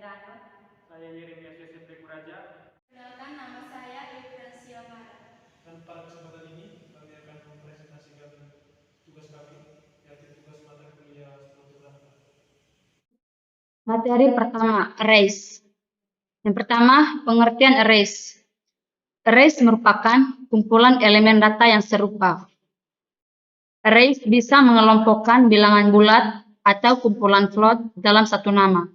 Saya Yeremias Yosef Kuraja. Perkenalkan, nama saya Efrasia Mara. Dan pada kesempatan ini kami akan mempresentasikan tugas kami, yaitu tugas mata kuliah struktur data. Materi pertama, arrays. Yang pertama, pengertian arrays. Arrays merupakan kumpulan elemen data yang serupa. Arrays bisa mengelompokkan bilangan bulat atau kumpulan float dalam satu nama.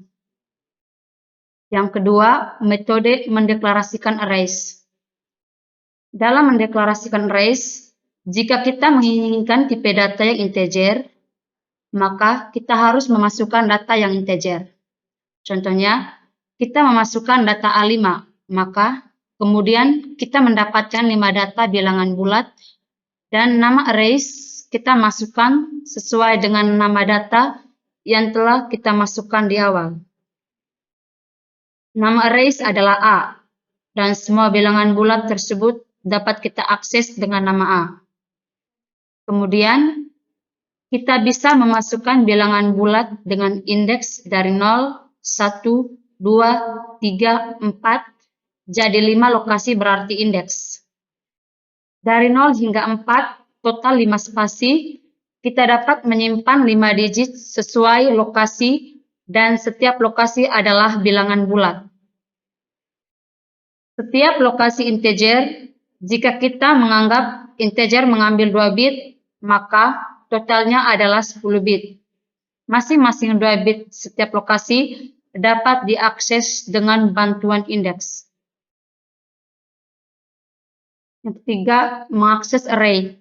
Yang kedua, metode mendeklarasikan arrays. Dalam mendeklarasikan arrays, jika kita menginginkan tipe data yang integer, maka kita harus memasukkan data yang integer. Contohnya, kita memasukkan data A5, maka kemudian kita mendapatkan 5 data bilangan bulat dan nama arrays kita masukkan sesuai dengan nama data yang telah kita masukkan di awal. Nama arrays adalah A, dan semua bilangan bulat tersebut dapat kita akses dengan nama A. Kemudian, kita bisa memasukkan bilangan bulat dengan indeks dari 0, 1, 2, 3, 4, jadi 5 lokasi berarti indeks. Dari 0 hingga 4, total 5 spasi, kita dapat menyimpan 5 digit sesuai lokasi dan setiap lokasi adalah bilangan bulat. Setiap lokasi integer, jika kita menganggap integer mengambil 2 bit, maka totalnya adalah 10 bit. Masing-masing 2 bit setiap lokasi dapat diakses dengan bantuan indeks. Yang ketiga, mengakses array.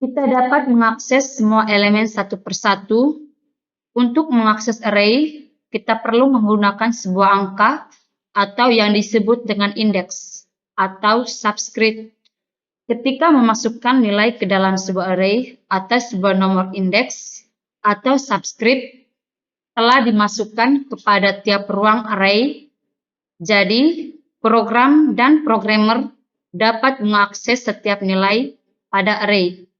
Kita dapat mengakses semua elemen satu persatu. Untuk mengakses array, kita perlu menggunakan sebuah angka atau yang disebut dengan indeks atau subscript. Ketika memasukkan nilai ke dalam sebuah array atas sebuah nomor indeks atau subscript telah dimasukkan kepada tiap ruang array, jadi program dan programmer dapat mengakses setiap nilai pada array.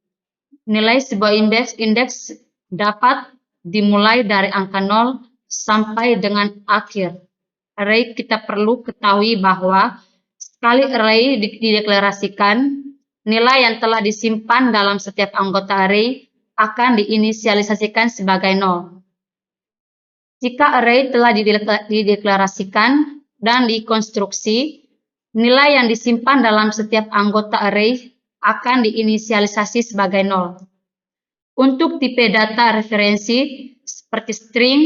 Nilai sebuah indeks dapat dimulai dari angka 0 sampai dengan akhir. Array kita perlu ketahui bahwa sekali array dideklarasikan, nilai yang telah disimpan dalam setiap anggota array akan diinisialisasikan sebagai 0. Jika array telah dideklarasikan dan dikonstruksi, nilai yang disimpan dalam setiap anggota array akan diinisialisasi sebagai 0. Untuk tipe data referensi seperti string,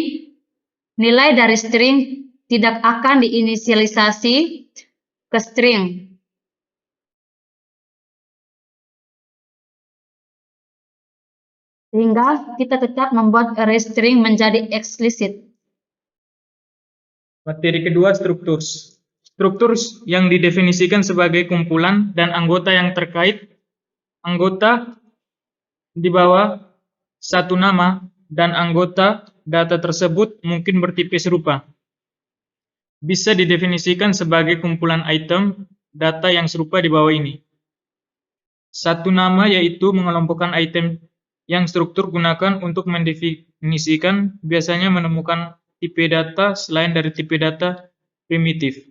nilai dari string tidak akan diinisialisasi ke string. Sehingga kita tetap membuat array string menjadi eksplisit. Materi kedua, struktur. Struktur yang didefinisikan sebagai kumpulan dan anggota yang terkait. Anggota di bawah satu nama dan anggota data tersebut mungkin bertipe serupa. Bisa didefinisikan sebagai kumpulan item data yang serupa di bawah ini. Satu nama yaitu mengelompokkan item yang struktur gunakan untuk mendefinisikan, biasanya menemukan tipe data selain dari tipe data primitif.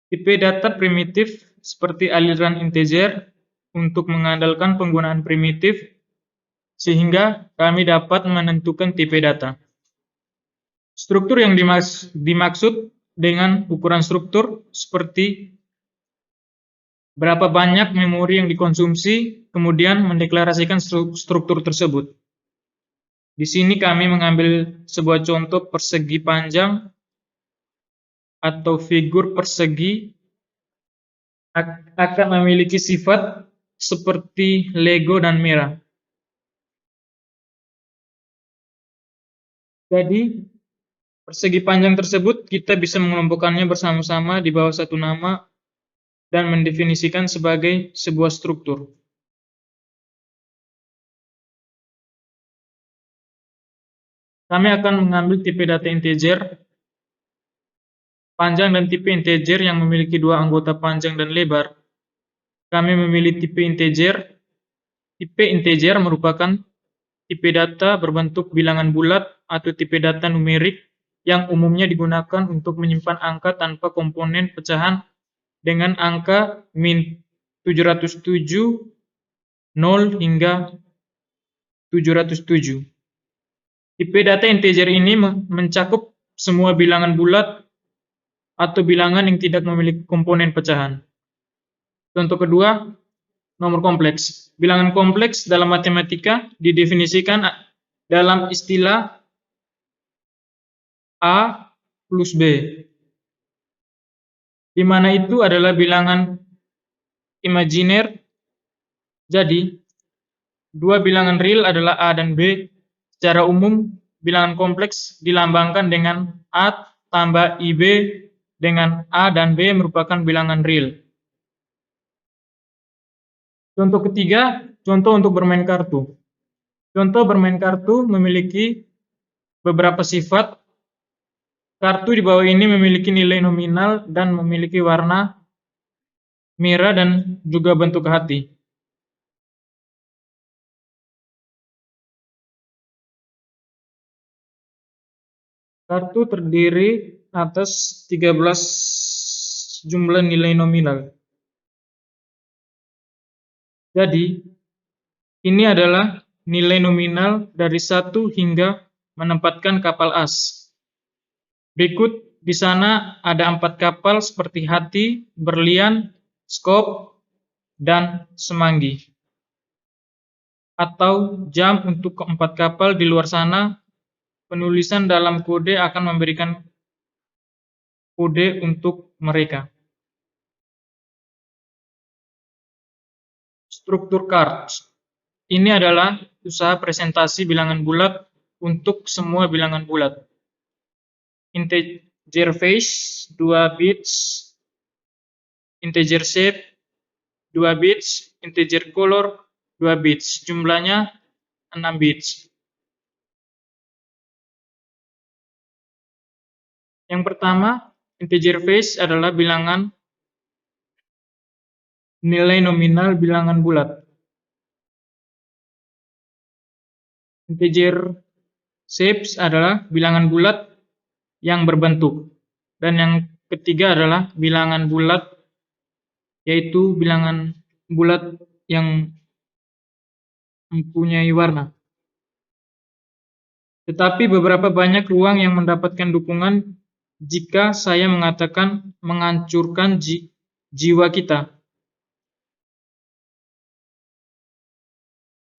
Tipe data primitif seperti aliran integer untuk mengandalkan penggunaan primitif, sehingga kami dapat menentukan tipe data. Struktur yang dimaksud dengan ukuran struktur seperti berapa banyak memori yang dikonsumsi, kemudian mendeklarasikan struktur tersebut. Di sini kami mengambil sebuah contoh persegi panjang atau figur persegi akan memiliki sifat seperti Lego dan merah. Jadi, persegi panjang tersebut kita bisa mengelompokkannya bersama-sama di bawah satu nama dan mendefinisikan sebagai sebuah struktur. Kami akan mengambil tipe data integer panjang dan tipe integer yang memiliki dua anggota panjang dan lebar. Kami memilih tipe integer. Tipe integer merupakan tipe data berbentuk bilangan bulat atau tipe data numerik yang umumnya digunakan untuk menyimpan angka tanpa komponen pecahan dengan angka min 707, 0 hingga 707. Tipe data integer ini mencakup semua bilangan bulat atau bilangan yang tidak memiliki komponen pecahan. Contoh kedua, nomor kompleks. Bilangan kompleks dalam matematika didefinisikan dalam istilah A plus B, di mana itu adalah bilangan imajiner. Jadi, dua bilangan real adalah A dan B. Secara umum, bilangan kompleks dilambangkan dengan A tambah IB, dengan A dan B merupakan bilangan real. Contoh ketiga, contoh untuk bermain kartu. Contoh bermain kartu memiliki beberapa sifat. Kartu di bawah ini memiliki nilai nominal dan memiliki warna merah dan juga bentuk hati. Kartu terdiri atas 13 jumlah nilai nominal. Jadi, ini adalah nilai nominal dari 1 hingga menempatkan kapal as. Berikut di sana ada 4 kapal seperti hati, berlian, skop, dan semanggi. Atau jam untuk keempat kapal di luar sana. Penulisan dalam kode akan memberikan kode untuk mereka. Struktur cards. Ini adalah usaha presentasi bilangan bulat untuk semua bilangan bulat. Integer phase 2 bits, integer shape 2 bits, integer color 2 bits, jumlahnya 6 bits. Yang pertama, integer phase adalah bilangan nilai nominal bilangan bulat. Integer shapes adalah bilangan bulat yang berbentuk. Dan yang ketiga adalah bilangan bulat, yaitu bilangan bulat yang mempunyai warna. Tetapi beberapa banyak ruang yang mendapatkan dukungan jika saya mengatakan menghancurkan jiwa kita.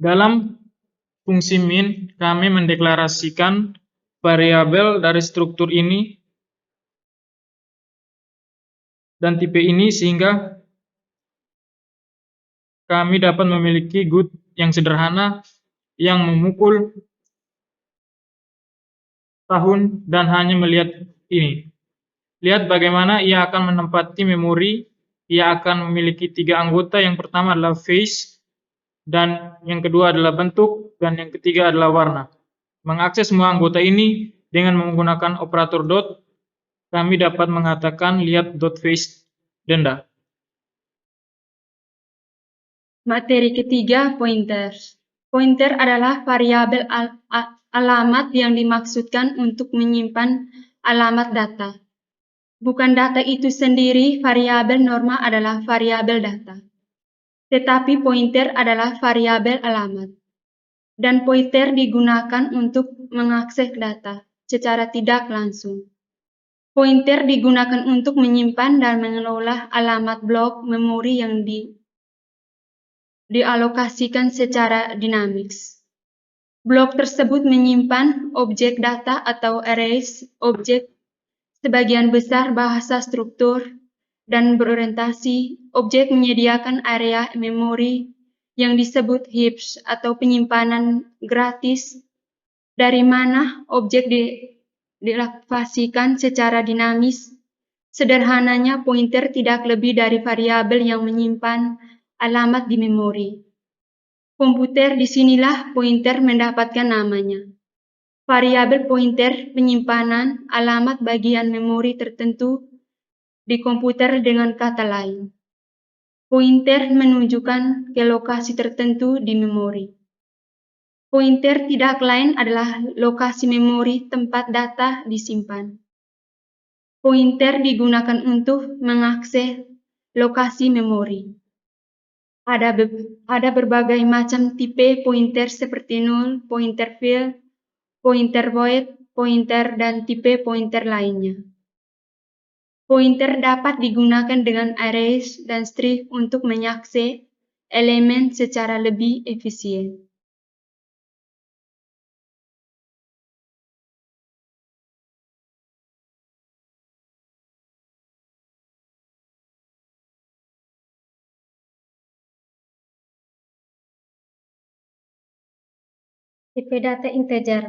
Dalam fungsi min, kami mendeklarasikan variabel dari struktur ini dan tipe ini sehingga kami dapat memiliki good yang sederhana yang memukul tahun dan hanya melihat ini. Lihat bagaimana ia akan menempati memori. Ia akan memiliki 3 anggota. Yang pertama adalah phase, dan yang kedua adalah bentuk, dan yang ketiga adalah warna. Mengakses semua anggota ini dengan menggunakan operator dot, kami dapat mengatakan lihat dot phase denda. Materi ketiga, pointer. Pointer adalah variabel alamat yang dimaksudkan untuk menyimpan alamat data. Bukan data itu sendiri, variabel norma adalah variabel data. Tetapi pointer adalah variabel alamat. Dan pointer digunakan untuk mengakses data secara tidak langsung. Pointer digunakan untuk menyimpan dan mengelola alamat blok memori yang dialokasikan secara dinamis. Blok tersebut menyimpan objek data atau arrays objek, sebagian besar bahasa struktur dan berorientasi. Objek menyediakan area memori yang disebut heaps atau penyimpanan gratis, dari mana objek dialokasikan secara dinamis. Sederhananya, pointer tidak lebih dari variabel yang menyimpan alamat di memori. Komputer, disinilah pointer mendapatkan namanya. Variabel pointer penyimpanan alamat bagian memori tertentu di komputer. Dengan kata lain, pointer menunjukkan ke lokasi tertentu di memori. Pointer tidak lain adalah lokasi memori tempat data disimpan. Pointer digunakan untuk mengakses lokasi memori. Ada berbagai macam tipe pointer seperti null, pointer field, pointer void, pointer, dan tipe pointer lainnya. Pointer dapat digunakan dengan arrays dan string untuk mengakses elemen secara lebih efisien. Tipe data integer.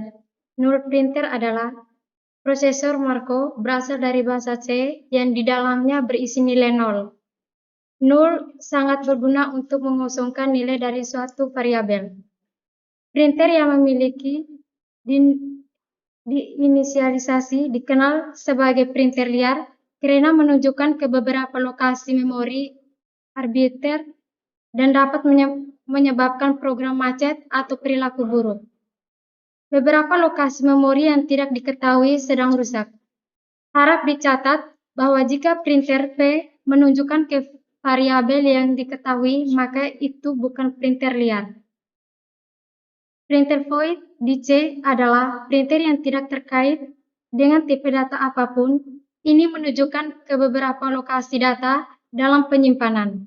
Null printer adalah prosesor Markov berasal dari bahasa C yang di dalamnya berisi nilai 0. Null sangat berguna untuk mengosongkan nilai dari suatu variabel. Printer yang memiliki diinisialisasi dikenal sebagai printer liar karena menunjukkan ke beberapa lokasi memori arbiter dan dapat menyebabkan program macet atau perilaku buruk. Beberapa lokasi memori yang tidak diketahui sedang rusak. Harap dicatat bahwa jika printer P menunjukkan ke variabel yang diketahui, maka itu bukan printer liar. Printer void di C adalah printer yang tidak terkait dengan tipe data apapun. Ini menunjukkan ke beberapa lokasi data dalam penyimpanan.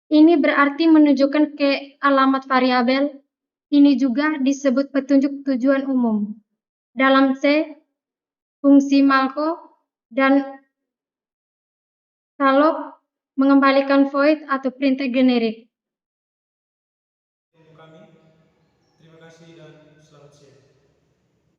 Ini berarti menunjukkan ke alamat variabel. Ini juga disebut petunjuk tujuan umum. Dalam C, fungsi Markov dan kalau mengembalikan void atau printer generik. Untuk kami, terima kasih dan selamat siang.